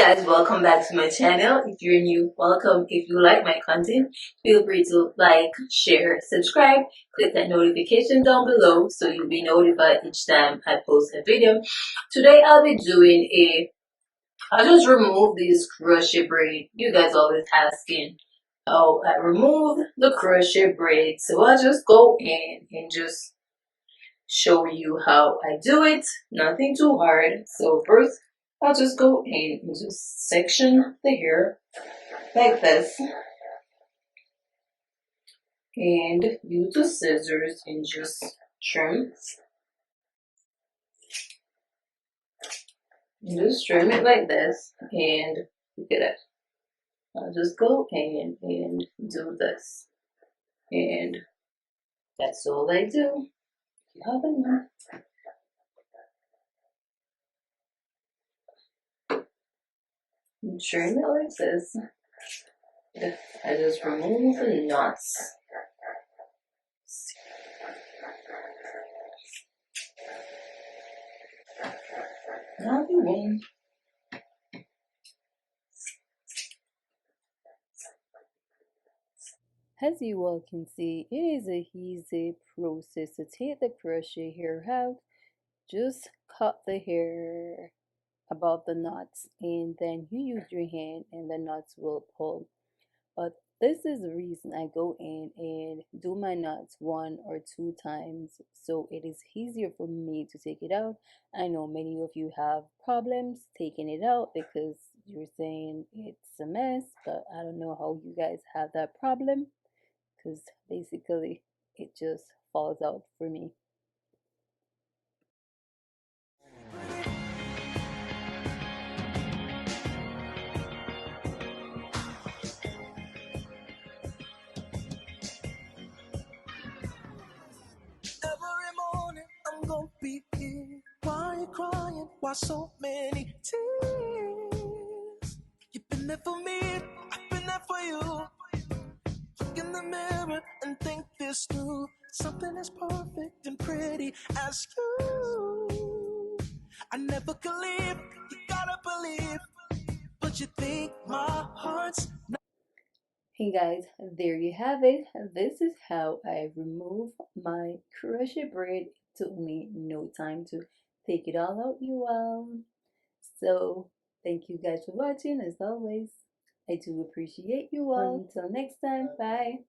Guys, welcome back to my channel. If you're new, welcome. If you like my content, feel free to like, share, subscribe, click that notification down below so you'll be notified each time I post a video. Today I'll be doing I just removed these crochet braids. You guys always asking how I remove the crochet braids, so I'll just go in and just show you how I do it. Nothing too hard. So first I'll just go in and just section the hair like this and use the scissors and just trim. And just trim it like this and look at it. I'll just go in and do this. And that's all I do. You have enough. And trim it like this. I just remove the knots. Now you win. As you all can see, it is a easy process to take the crochet hair out. Just cut the hair above the knots and then you use your hand and the knots will pull. But this is the reason I go in and do my knots 1 or 2 times so it is easier for me to take it out. I know many of you have problems taking it out because you're saying it's a mess, but I don't know how you guys have that problem because basically it just falls out for me. Every morning I'm gonna be here. Why you crying? Why so many tears? You've been there for me, I've been there for you. Look in the mirror and think this through. Something as perfect and pretty as you. I never could leave, you gotta believe. But you think my heart's not. Hey guys, there you have it. This is how I remove my crochet braid. It took me no time to take it all out, you all. So thank you guys for watching as always. I do appreciate you all. Until next time, bye.